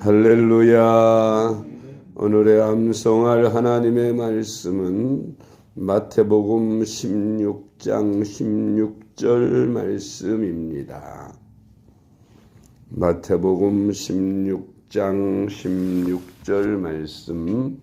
할렐루야. 오늘의 암송할 하나님의 말씀은 마태복음 16장 16절 말씀입니다. 마태복음 16장 16절 말씀.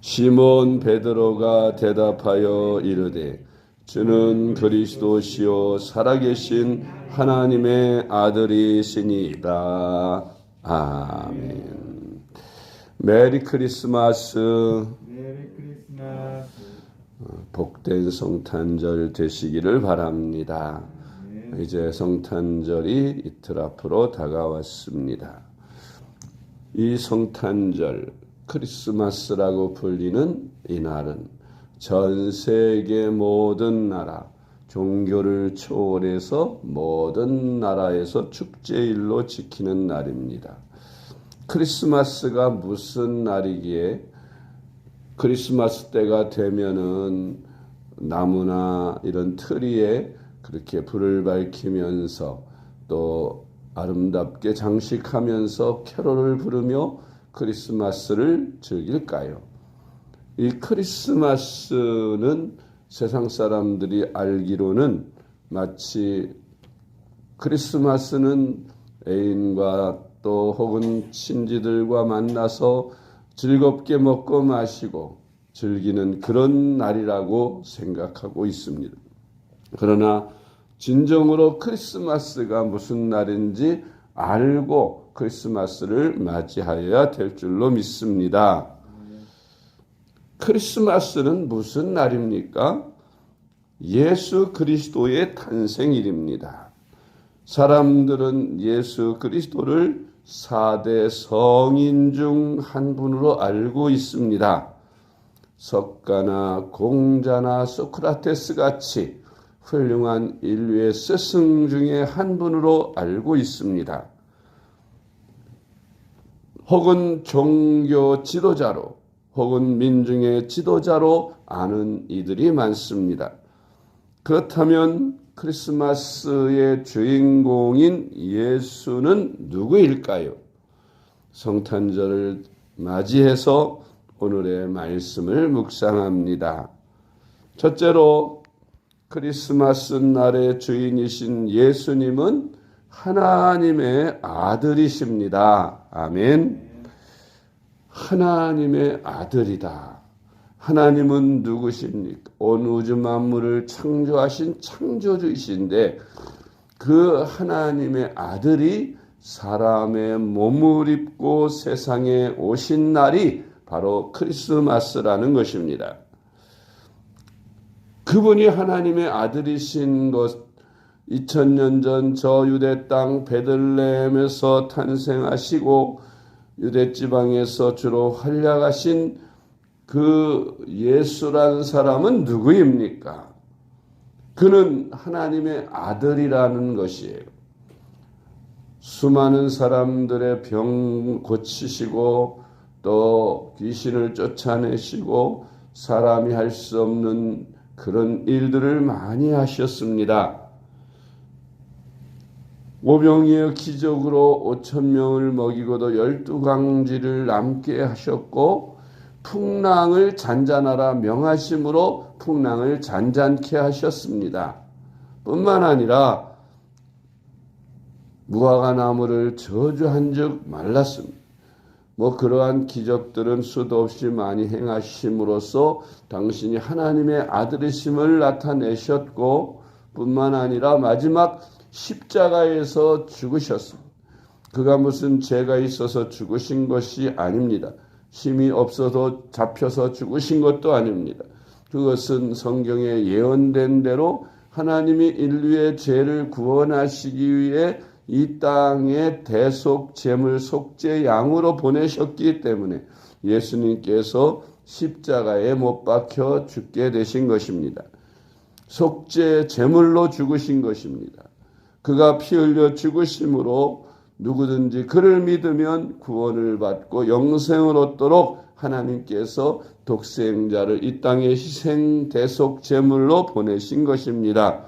시몬 베드로가 대답하여 이르되 주는 그리스도시요 살아계신 하나님의 아들이시니이다. 아멘. 메리 크리스마스. 복된 성탄절 되시기를 바랍니다. 이제 성탄절이 이틀 앞으로 다가왔습니다. 이 성탄절, 크리스마스라고 불리는 이 날은 전 세계 모든 나라, 종교를 초월해서 모든 나라에서 축제일로 지키는 날입니다. 크리스마스가 무슨 날이기에 크리스마스 때가 되면은 나무나 이런 트리에 그렇게 불을 밝히면서 또 아름답게 장식하면서 캐롤을 부르며 크리스마스를 즐길까요? 이 크리스마스는 세상 사람들이 알기로는 마치 크리스마스는 애인과 또 혹은 친지들과 만나서 즐겁게 먹고 마시고 즐기는 그런 날이라고 생각하고 있습니다. 그러나 진정으로 크리스마스가 무슨 날인지 알고 크리스마스를 맞이하여야 될 줄로 믿습니다. 크리스마스는 무슨 날입니까? 예수 그리스도의 탄생일입니다. 사람들은 예수 그리스도를 4대 성인 중 한 분으로 알고 있습니다. 석가나 공자나 소크라테스 같이 훌륭한 인류의 스승 중에 한 분으로 알고 있습니다. 혹은 종교 지도자로 혹은 민중의 지도자로 아는 이들이 많습니다. 그렇다면 크리스마스의 주인공인 예수는 누구일까요? 성탄절을 맞이해서 오늘의 말씀을 묵상합니다. 첫째로 크리스마스 날의 주인이신 예수님은 하나님의 아들이십니다. 아멘. 하나님의 아들이다. 하나님은 누구십니까? 온 우주 만물을 창조하신 창조주이신데 그 하나님의 아들이 사람의 몸을 입고 세상에 오신 날이 바로 크리스마스라는 것입니다. 그분이 하나님의 아들이신 것 2000년 전 저 유대 땅 베들레헴에서 탄생하시고 유대 지방에서 주로 활약하신 그 예수라는 사람은 누구입니까? 그는 하나님의 아들이라는 것이에요. 수많은 사람들의 병 고치시고 또 귀신을 쫓아내시고 사람이 할 수 없는 그런 일들을 많이 하셨습니다. 오병이어 기적으로 5,000명을 먹이고도 12강쥐를 남게 하셨고 풍랑을 잔잔하라 명하심으로 풍랑을 잔잔케 하셨습니다. 뿐만 아니라 무화과 나무를 저주한 즉 말랐습니다. 그러한 기적들은 수도 없이 많이 행하심으로써 당신이 하나님의 아들이심을 나타내셨고 뿐만 아니라 마지막 십자가에서 죽으셨습니다. 그가 무슨 죄가 있어서 죽으신 것이 아닙니다. 힘이 없어서 잡혀서 죽으신 것도 아닙니다. 그것은 성경에 예언된 대로 하나님이 인류의 죄를 구원하시기 위해 이 땅에 대속 제물 속죄 양으로 보내셨기 때문에 예수님께서 십자가에 못 박혀 죽게 되신 것입니다. 속죄 제물로 죽으신 것입니다. 그가 피 흘려 죽으심으로 누구든지 그를 믿으면 구원을 받고 영생을 얻도록 하나님께서 독생자를 이 땅에 희생 대속 제물로 보내신 것입니다.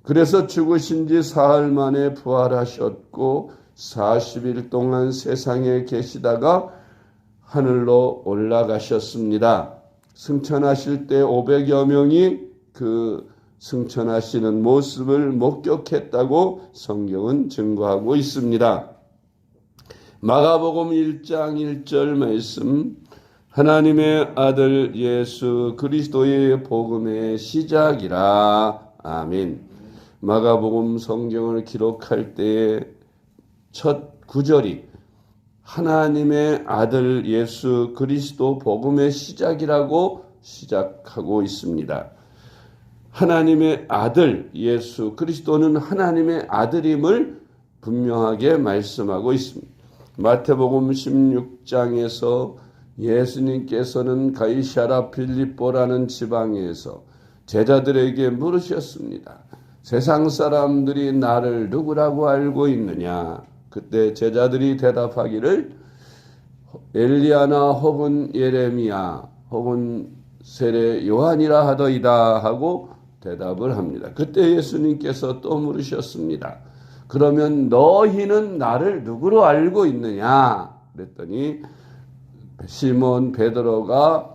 그래서 죽으신 지 사흘 만에 부활하셨고 40일 동안 세상에 계시다가 하늘로 올라가셨습니다. 승천하실 때 500여 명이 그 승천하시는 모습을 목격했다고 성경은 증거하고 있습니다. 마가복음 1장 1절 말씀, 하나님의 아들 예수 그리스도의 복음의 시작이라. 아멘. 마가복음 성경을 기록할 때의 첫 구절이 하나님의 아들 예수 그리스도 복음의 시작이라고 시작하고 있습니다. 하나님의 아들 예수 그리스도는 하나님의 아들임을 분명하게 말씀하고 있습니다. 마태복음 16장에서 예수님께서는 가이사랴 빌립보라는 지방에서 제자들에게 물으셨습니다. 세상 사람들이 나를 누구라고 알고 있느냐? 그때 제자들이 대답하기를 엘리야나 혹은 예레미야 혹은 세례 요한이라 하더이다 하고 대답을 합니다. 그때 예수님께서 또 물으셨습니다. 그러면 너희는 나를 누구로 알고 있느냐? 그랬더니 시몬 베드로가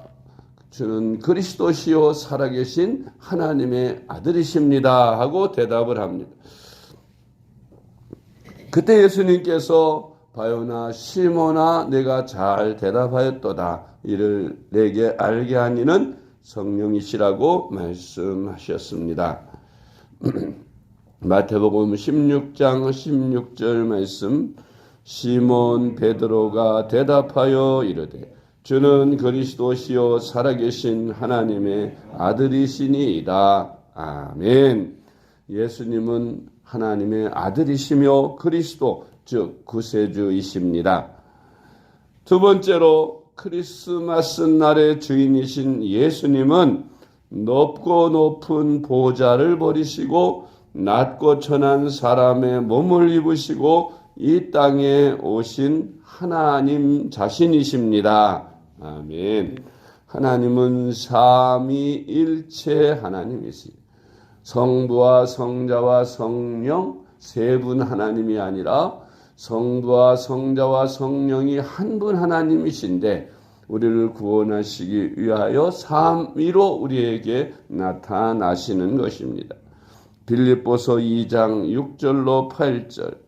주는 그리스도시요 살아계신 하나님의 아들이십니다 하고 대답을 합니다. 그때 예수님께서 바요나 시몬아 내가 잘 대답하였도다. 이를 내게 알게 한 이는 성령이시라고 말씀하셨습니다. 마태복음 16장 16절 말씀, 시몬 베드로가 대답하여 이르되 주는 그리스도시요 살아계신 하나님의 아들이시니이다. 아멘. 예수님은 하나님의 아들이시며 그리스도 즉 구세주이십니다. 두 번째로 크리스마스 날의 주인이신 예수님은 높고 높은 보좌를 버리시고 낮고 천한 사람의 몸을 입으시고 이 땅에 오신 하나님 자신이십니다. 아멘. 하나님은 삼위일체 하나님이십니다. 성부와 성자와 성령 세 분 하나님이 아니라 성부와 성자와 성령이 한 분 하나님이신데 우리를 구원하시기 위하여 삼위로 우리에게 나타나시는 것입니다. 빌립보서 2장 6절로 8절,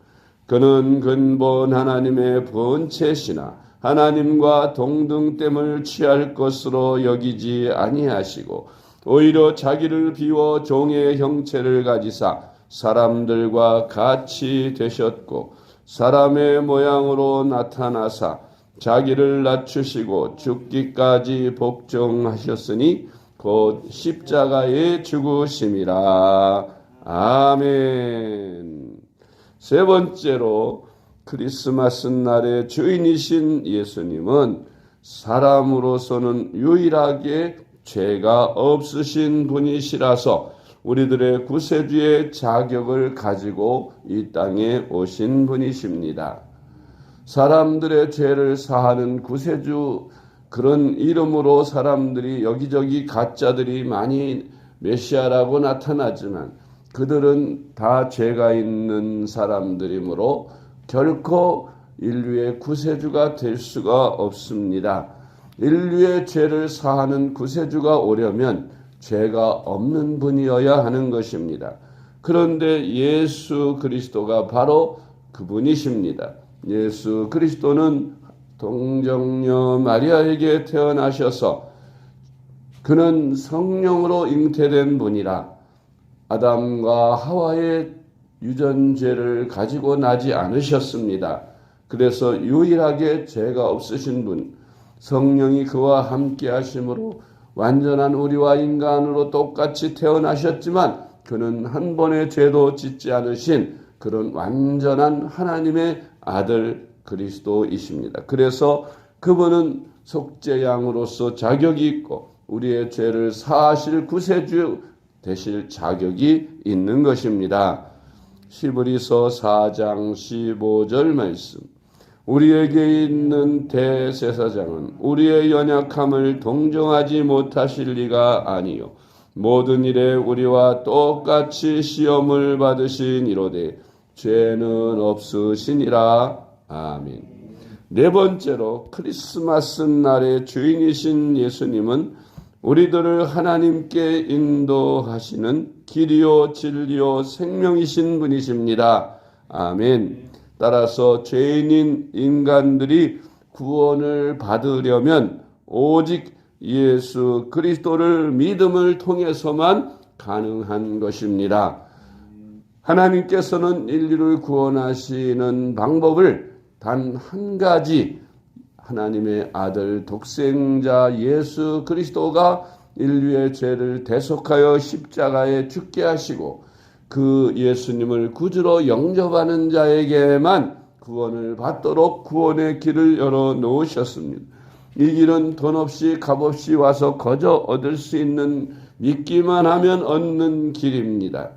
그는 근본 하나님의 본체시나 하나님과 동등됨을 취할 것으로 여기지 아니하시고 오히려 자기를 비워 종의 형체를 가지사 사람들과 같이 되셨고 사람의 모양으로 나타나사 자기를 낮추시고 죽기까지 복종하셨으니 곧 십자가에 죽으심이라. 아멘. 세 번째로 크리스마스 날의 주인이신 예수님은 사람으로서는 유일하게 죄가 없으신 분이시라서 우리들의 구세주의 자격을 가지고 이 땅에 오신 분이십니다. 사람들의 죄를 사하는 구세주, 그런 이름으로 사람들이 여기저기 가짜들이 많이 메시아라고 나타나지만 그들은 다 죄가 있는 사람들이므로 결코 인류의 구세주가 될 수가 없습니다. 인류의 죄를 사하는 구세주가 오려면 죄가 없는 분이어야 하는 것입니다. 그런데 예수 그리스도가 바로 그분이십니다. 예수 그리스도는 동정녀 마리아에게 태어나셔서 그는 성령으로 잉태된 분이라 아담과 하와의 유전죄를 가지고 나지 않으셨습니다. 그래서 유일하게 죄가 없으신 분, 성령이 그와 함께 하심으로 완전한 우리와 인간으로 똑같이 태어나셨지만 그는 한 번의 죄도 짓지 않으신 그런 완전한 하나님의 아들 그리스도이십니다. 그래서 그분은 속죄양으로서 자격이 있고 우리의 죄를 사하실 구세주 되실 자격이 있는 것입니다. 히브리서 4장 15절 말씀, 우리에게 있는 대제사장은 우리의 연약함을 동정하지 못하실 리가 아니요 모든 일에 우리와 똑같이 시험을 받으시니로되 죄는 없으시니라. 아멘. 네 번째로 크리스마스 날의 주인이신 예수님은 우리들을 하나님께 인도하시는 길이요 진리요 생명이신 분이십니다. 아멘. 따라서 죄인인 인간들이 구원을 받으려면 오직 예수 그리스도를 믿음을 통해서만 가능한 것입니다. 하나님께서는 인류를 구원하시는 방법을 단 한 가지, 하나님의 아들 독생자 예수 그리스도가 인류의 죄를 대속하여 십자가에 죽게 하시고 그 예수님을 구주로 영접하는 자에게만 구원을 받도록 구원의 길을 열어 놓으셨습니다. 이 길은 돈 없이 값 없이 와서 거저 얻을 수 있는, 믿기만 하면 얻는 길입니다.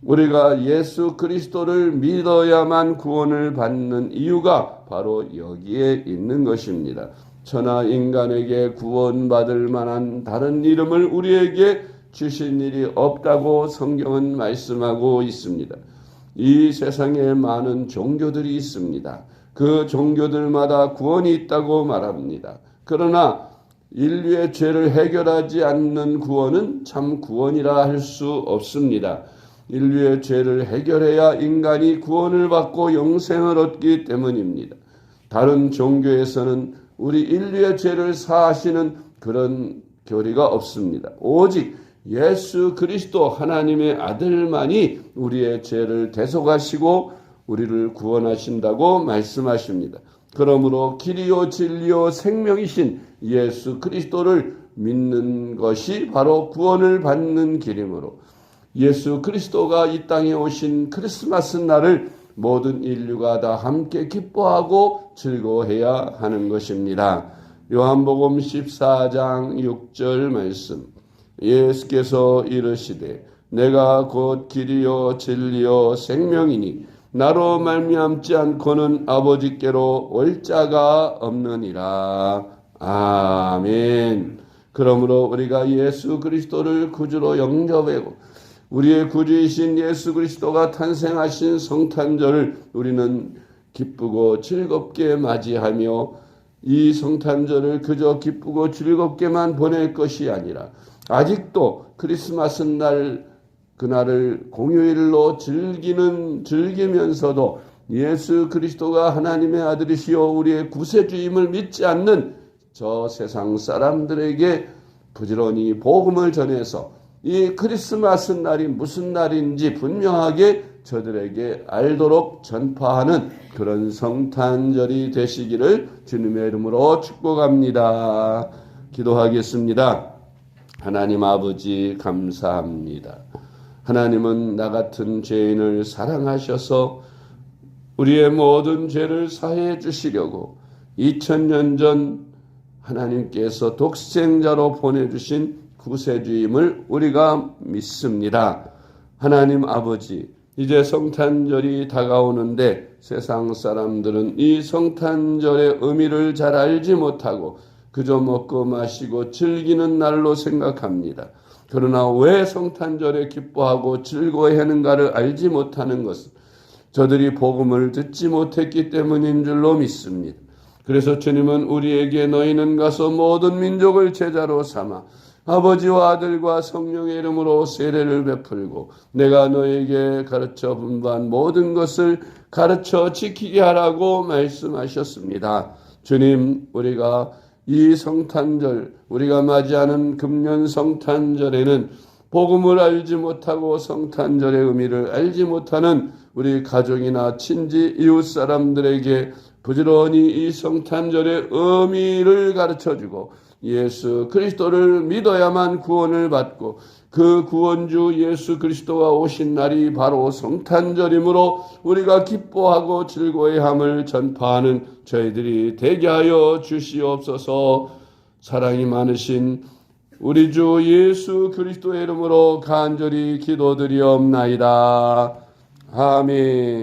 우리가 예수 그리스도를 믿어야만 구원을 받는 이유가 바로 여기에 있는 것입니다. 천하 인간에게 구원받을 만한 다른 이름을 우리에게 주신 일이 없다고 성경은 말씀하고 있습니다. 이 세상에 많은 종교들이 있습니다. 그 종교들마다 구원이 있다고 말합니다. 그러나 인류의 죄를 해결하지 않는 구원은 참 구원이라 할 수 없습니다. 인류의 죄를 해결해야 인간이 구원을 받고 영생을 얻기 때문입니다. 다른 종교에서는 우리 인류의 죄를 사하시는 그런 교리가 없습니다. 오직 예수 그리스도 하나님의 아들만이 우리의 죄를 대속하시고 우리를 구원하신다고 말씀하십니다. 그러므로 길이요 진리요 생명이신 예수 그리스도를 믿는 것이 바로 구원을 받는 길이므로 예수 그리스도가 이 땅에 오신 크리스마스 날을 모든 인류가 다 함께 기뻐하고 즐거워해야 하는 것입니다. 요한복음 14장 6절 말씀. 예수께서 이르시되 내가 곧 길이요 진리요 생명이니 나로 말미암지 않고는 아버지께로 올 자가 없느니라. 아멘. 그러므로 우리가 예수 그리스도를 구주로 영접하고 우리의 구주이신 예수 그리스도가 탄생하신 성탄절을 우리는 기쁘고 즐겁게 맞이하며 이 성탄절을 그저 기쁘고 즐겁게만 보낼 것이 아니라 아직도 크리스마스 날 그날을 공휴일로 즐기면서도 예수 그리스도가 하나님의 아들이시요 우리의 구세주임을 믿지 않는 저 세상 사람들에게 부지런히 복음을 전해서 이 크리스마스 날이 무슨 날인지 분명하게 저들에게 알도록 전파하는 그런 성탄절이 되시기를 주님의 이름으로 축복합니다. 기도하겠습니다. 하나님 아버지 감사합니다. 하나님은 나 같은 죄인을 사랑하셔서 우리의 모든 죄를 사해 주시려고 2000년 전 하나님께서 독생자로 보내주신 구세주임을 우리가 믿습니다. 하나님 아버지, 이제 성탄절이 다가오는데 세상 사람들은 이 성탄절의 의미를 잘 알지 못하고 그저 먹고 마시고 즐기는 날로 생각합니다. 그러나 왜 성탄절에 기뻐하고 즐거워하는가를 알지 못하는 것은 저들이 복음을 듣지 못했기 때문인 줄로 믿습니다. 그래서 주님은 우리에게 너희는 가서 모든 민족을 제자로 삼아 아버지와 아들과 성령의 이름으로 세례를 베풀고 내가 너에게 가르쳐 분부한 모든 것을 가르쳐 지키게 하라고 말씀하셨습니다. 주님, 우리가 이 성탄절, 우리가 맞이하는 금년 성탄절에는 복음을 알지 못하고 성탄절의 의미를 알지 못하는 우리 가족이나 친지, 이웃 사람들에게 부지런히 이 성탄절의 의미를 가르쳐주고 예수 그리스도를 믿어야만 구원을 받고 그 구원주 예수 그리스도가 오신 날이 바로 성탄절이므로 우리가 기뻐하고 즐거워함을 전파하는 저희들이 되게 하여 주시옵소서. 사랑이 많으신 우리 주 예수 그리스도의 이름으로 간절히 기도드리옵나이다. 아멘.